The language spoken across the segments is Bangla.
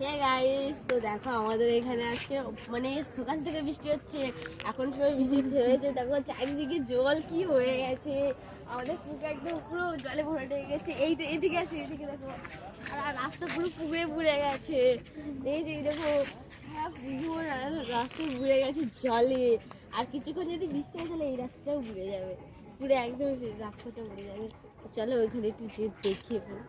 হে গাইস, তো দেখো আমাদের এখানে আজকে মানে সকাল থেকে বৃষ্টি হচ্ছে, এখন সবাই বৃষ্টি হয়েছে। দেখো চারিদিকে জল কি হয়ে গেছে, আমাদের পুকুর একদম পুরো জলে ভরে গেছে। এইদিকে আছে, এইদিকে দেখো, আর রাস্তা পুরো পুকুরে বুড়ে গেছে। এই যে দেখো পুরো রাস্তায় বুড়ে গেছে জলে। আর কিছুক্ষণ যদি বৃষ্টি হয় তাহলে এই রাস্তাটাও বুড়ে যাবে, পুরো একদম রাস্তাটা বুড়ে যাবে। চলো ওইখানে একটু দেখিয়ে চলো।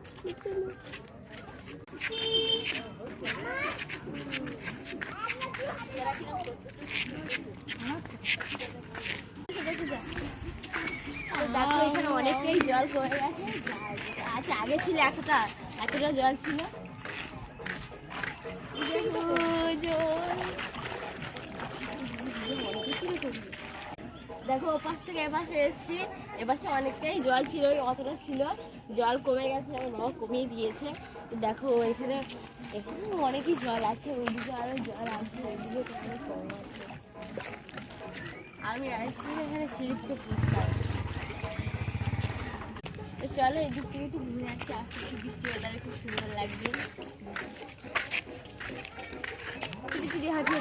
দেখো এখানে অনেকটাই জল পড়ে গেছে। আচ্ছা, আগে ছিল এতটা জল ছিল। দেখো ওপাশ থেকে এপাশে এসেছি, এপাশে অনেকটাই জল ছিল, অতটা ছিল, জল কমে গেছে, আমার বাবা কমিয়ে দিয়েছে। দেখো এখানে অনেকই জল আছে, ওইদিকে আরো জল আছে, ওইদিকে অনেক কম আছে। আমি আসছি এখানে সিঁড়িতে পুষতাম। তো চলো এদিক থেকে একটু ঘুরে আসছি, আসতে বৃষ্টি ওয়েদারে খুব সুন্দর লাগবে। হাঁটি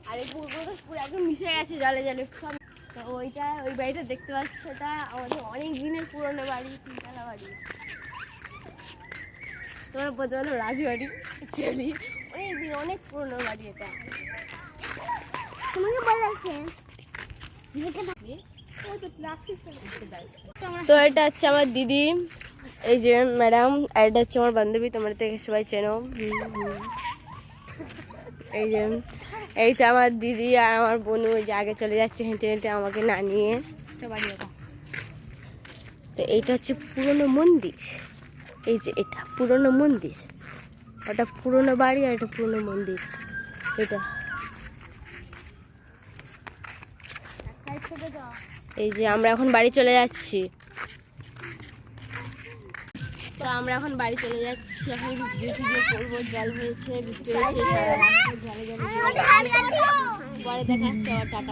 আর এই পুকুরগুলো তো পুরো একদম মিশে গেছে জলে জলে সব। তো ওই বাড়িটা দেখতে পাচ্ছ, ওটা আমাদের অনেক দিনের পুরনো বাড়ি, তিনতলা বাড়ি। তোমরা বলতে পারো রাজবাড়ি, অ্যাকচুয়ালি অনেক পুরনো বাড়ি এটা। তোমাকে বলেছে তো এটা হচ্ছে আমার দিদি, এই যে ম্যাডাম, আর এটা হচ্ছে আমার বান্ধবী, তোমরা থেকে সবাই চেনো। এই যে আমার দিদি আর আমার বোনু, ওই যে আগে চলে যাচ্ছে হেঁটে হেঁটে আমাকে না নিয়ে। তো এইটা হচ্ছে পুরনো মন্দির, এই যে এটা পুরনো মন্দির, ওটা পুরনো বাড়ি আর এটা পুরনো মন্দির। এটা এই যে আমরা এখন বাড়ি চলে যাচ্ছি। তো আমরা এখন বাড়ি চলে যাচ্ছি, এখন ভিডিও করবো। জল হয়েছে, বৃষ্টি হয়েছে, সারা রাস্তা জলে জলে পরে দেখা যাচ্ছে। আবার টাটা।